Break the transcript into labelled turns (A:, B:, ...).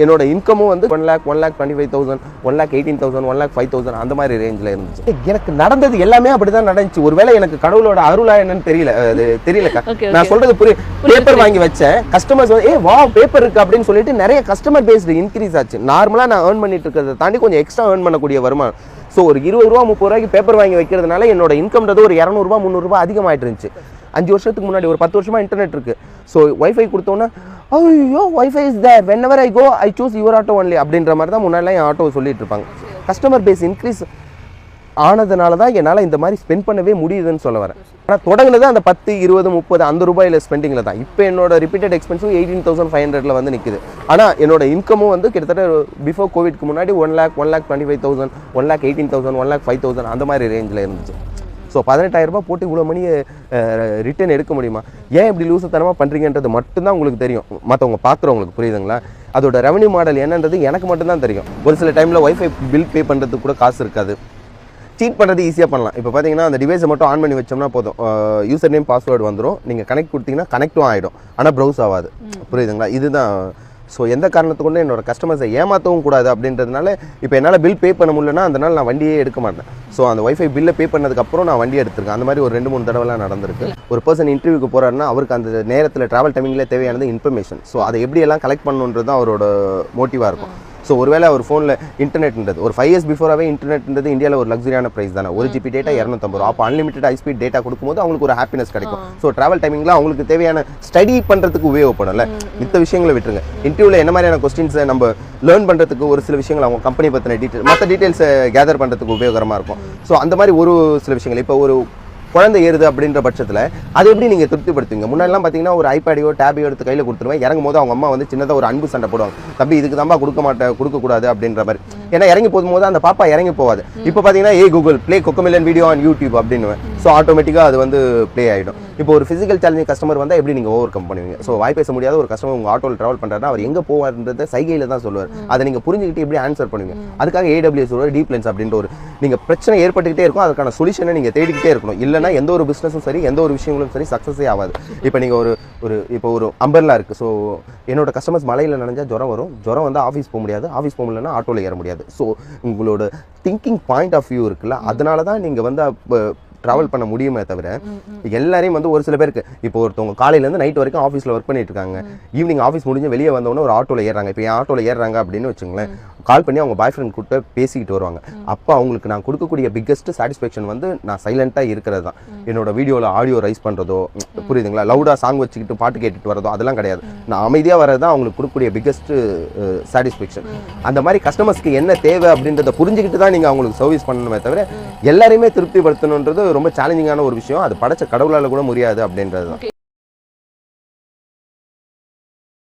A: என்னோட இன்கமும் வந்து 1 lakh 1,25,000 1,18,000 1,05,000 அந்த மாதிரி ரேஞ்சில் இருந்துச்சு. எனக்கு நடந்தது எல்லாமே அப்படிதான் நடந்துச்சு. ஒருவேளை எனக்கு கடவுளோட அருளா என்னன்னு தெரியலக்கா. நான் சொல்றது பேப்பர் வாங்கி வச்சேன், கஸ்டமர்ஸ் வந்து வா பேப்பர் இருக்கு அப்படின்னு சொல்லிட்டு நிறைய கஸ்டமர் பேஸ்டு இன்க்ரீஸ் ஆச்சு. நார்மலா நான் ஏர்ன் பண்ணிட்டு இருக்கிறத தாண்டி கொஞ்சம் எக்ஸ்ட்ரா ஏர்ன் பண்ணக்கூடிய வருமானம். ஸோ ஒரு 20 ரூபா 30 ரூபாய்க்கு பேப்பர் வாங்கி வைக்கிறதுனால என்னோட இன்கம்ன்றது ஒரு 200 ரூபா 300 ரூபா அதிகமாயிட்டு இருந்துச்சு. 5 வருஷத்துக்கு முன்னாடி ஒரு 10 வருஷமா இன்டர்நெட் இருக்கு. ஸோ வைஃபை கொடுத்தோன்னா ஐயோ wifi is there whenever I go I choose your auto only அப்படின்ற மாதிரி தான் முன்னாடிலாம் என் ஆட்டோ சொல்லிட்டு இருப்பாங்க. கஸ்டமர் பேஸ் இன்க்ரீஸ் ஆனதுனால தான் என்னால் இந்த மாதிரி ஸ்பெண்ட் பண்ணவே முடியுதுன்னு சொல்ல வரேன். ஆனால் தொடங்குனது அந்த 10 20 30 அந்த ரூபாயில் ஸ்பெண்டிங்கில் தான். இப்போ என்னோட ரிப்பீட்டட் எக்ஸ்பென்ஸும் 18,500 வந்து நிற்குது. ஆனால் என்னோட இன்கமும் வந்து கிட்டத்தட்ட பிஃபோர் கோவிட்க்கு முன்னாடி 1 lakh 1,25,000 1,18,000 1,05,000 அந்த மாதிரி ரேஞ்சில் இருந்துச்சு. ஸோ 18,000 ரூபாய் போட்டு இவ்வளோ மணியை ரிட்டர்ன் எடுக்க முடியுமா? ஏன் இப்படி லூசுத்தனமாக பண்ணுறீங்கன்றது மட்டும்தான் உங்களுக்கு தெரியும், மற்றவங்க பார்க்குறவங்களுக்கு புரியுதுங்களா? அதோட ரெவன்யூ மாடல் என்னன்றது எனக்கு மட்டும்தான் தெரியும். ஒரு சில டைமில் ஒய்ஃபை பில் பே பண்ணுறதுக்கு கூட காசு இருக்காது. சீட் பண்ணுறது ஈஸியாக பண்ணலாம். இப்போ பார்த்தீங்கன்னா அந்த டிவைஸை மட்டும் ஆன் பண்ணி வச்சோம்னா போதும், யூசர் நேம் பாஸ்வேர்டு வந்துடும். நீங்கள் கனெக்ட் கொடுத்தீங்கன்னா கனெக்டும் ஆகிடும், ஆனால் ப்ரௌஸ் ஆகாது. புரியுதுங்களா? இதுதான். ஸோ எந்த காரணத்தை கொண்டு என்னோட கஸ்டமர்ஸை ஏமாற்றவும் கூடாது அப்படின்றதுனால இப்போ என்னால் பில் பே பண்ண முடியலன்னா அந்த நாள் நான் வண்டியே எடுக்க மாட்டேன். ஸோ அந்த ஒய்ஃபை பில்லை பே பண்ணதுக்கப்புறம் நான் வண்டி எடுத்திருக்கேன். அந்த மாதிரி ஒரு 2-3 தடவைலாம் நடந்திருக்கு. ஒரு பர்சன் இன்டர்வியூக்கு போகிறாருன்னா அவருக்கு அந்த நேரத்தில் ட்ராவல் டைமிங்கில் தேவையானது இன்ஃபர்மேஷன். ஸோ அதை எப்படியெல்லாம் கலெக்ட் பண்ணணுன்றது தான் அவரோட மோட்டிவாக இருக்கும். ஸோ ஒருவேளை ஒரு ஃபோனில் இன்டர்நெட்ன்றது ஒரு 5 years பிஃபோராகவே இன்டர்நெட்ன்றது இந்தியாவில் ஒரு லக்ஸரியான ப்ரைஸ் தானே. 1 GB டேட்டா 250 ரூபா. அப்போ அன்லிமிட்டட் ஹை ஸ்பீட் டேட்டா கொடுக்கும்போது அவங்களுக்கு ஒரு ஹாப்பினஸ் கிடைக்கும். ஸோ ட்ராவல் டைமிங்கில் அவங்களுக்கு தேவையான ஸ்டடி பண்ணுறதுக்கு உபயோகப்படும்ல. மித்த விஷயங்களை விட்டுருங்க. இன்டர்வியூவில் என்ன மாதிரியான கொஸ்டின்ஸை நம்ம லேர்ன் பண்ணுறதுக்கு ஒரு சில விஷயங்கள் அவங்க கம்பெனி பற்றின டீட்டெயில் மற்ற டீட்டெயில்ஸை கேதர் பண்ணுறதுக்கு உபயோகரமாக இருக்கும். ஸோ அந்த மாதிரி ஒரு சில விஷயங்கள் இப்போ ஒரு குழந்தை ஏறுது அப்படின்ற பட்சத்தில் அதை எப்படி நீங்கள் திருப்திப்படுத்துவீங்க? முன்னாடிலாம் பார்த்தீங்கன்னா ஒரு ஐபேடையோ டேபையோ எடுத்து கையில் கொடுத்துருவேன். இறங்கும் போது அவங்க அம்மா வந்து சின்னதாக ஒரு அன்பு சண்டை போடுவாங்க, தம்பி இதுக்கு தான்பா கொடுக்கக்கூடாது அப்படின்ற மாதிரி. ஏன்னா இறங்கி போகும்போது அந்த பாப்பா இறங்கி போகாது. இப்போ பார்த்தீங்கன்னா Google Play Cocomelon video on YouTube அப்படின்னு. ஸோ ஆட்டோமேட்டிக்காக அது வந்து ப்ளே ஆகிடும். இப்போ ஒரு ஃபிசிக்கல் சேலஞ்சிங் கஸ்டமர் வந்தால் எப்படி நீங்கள் ஓவர் கம் பண்ணுவீங்க? ஸோ வாய் பேச முடியாத ஒரு கஸ்டமர் உங்கள் ஆட்டோவில் ட்ராவல் பண்ணுறாருன்னா அவர் எங்கே போவார்ன்றதை சைகையில் தான் சொல்லுவார். அதை நீங்கள் புரிஞ்சுக்கிட்டு எப்படி ஆன்சர் பண்ணுவீங்க? அதுக்காக AWS ஒரு டீப் லென்ஸ் அப்படின்ற ஒரு நீங்கள் பிரச்சனை ஏற்பட்டுக்கிட்டே இருக்கும், அதுக்கான சொல்யூஷனை நீங்கள் தேடிக்கிட்டே இருக்கணும். இல்லைனா எந்த ஒரு பிஸ்னஸும் சரி எந்த ஒரு விஷயங்களும் சரி சக்ஸஸே ஆகாது. இப்போ நீங்கள் ஒரு அம்பர்லா இருக்குது. ஸோ என்னோட கஸ்டமர்ஸ் மலையில் நனைஞ்சா ஜுரம் வரும், ஜுரம் வந்து ஆஃபீஸ் போக முடியாது, ஆஃபீஸ் போக முடியலன்னா ஆட்டோவில் ஏற முடியாது. ஸோ உங்களோட திங்கிங் பாயிண்ட் ஆஃப் வியூ இருக்குல்ல, அதனால தான் நீங்கள் வந்து ட்ராவல் பண்ண முடியுமே தவிர எல்லாரையும் வந்து ஒரு சில பேருக்கு இப்போ ஒருத்தவங்க காலையிலேருந்து நைட் வரைக்கும் ஆஃபீஸில் ஒர்க் பண்ணிட்டு இருக்காங்க, ஈவினிங் ஆஃபீஸ் முடிஞ்சு வெளியே வந்தோடனே ஒரு ஆட்டோவில் ஏறுறாங்க. இப்போ என் ஆட்டோவில் ஏறுறாங்க அப்படின்னு வச்சுங்களேன், கால் பண்ணி அவங்க பாய் ஃப்ரெண்ட் கூட்ட பேசிக்கிட்டு வருவாங்க. அப்போ அவங்களுக்கு நான் கொடுக்கக்கூடிய பிக்கஸ்ட் சாட்டிஸ்ஃபேக்ஷன் வந்து நான் சைலண்ட்டாக இருக்கிறது தான். என்னோட வீடியோவில் ஆடியோ ரைஸ் பண்ணுறதோ, புரியுதுங்களா, லவுடாக சாங் வச்சுக்கிட்டு பாட்டு கேட்டுட்டு வரதோ அதெல்லாம் கிடையாது. நான் அமைதியாக வரது தான் அவங்களுக்கு கொடுக்கக்கூடிய பிக்கஸ்ட் சாட்டிஸ்ஃபேக்ஷன். அந்த மாதிரி கஸ்டமர்ஸ்க்கு என்ன தேவை அப்படின்றத புரிஞ்சுக்கிட்டு தான் நீங்கள் அவங்களுக்கு சர்வீஸ் பண்ணணுமே தவிர எல்லாரையுமே திருப்திப்படுத்தணுன்றது ரொம்ப சேலஞ்சிங்கான ஒரு விஷயம். அது படைச்ச கடவுளால் கூட முடியாது அப்படின்றது தான்.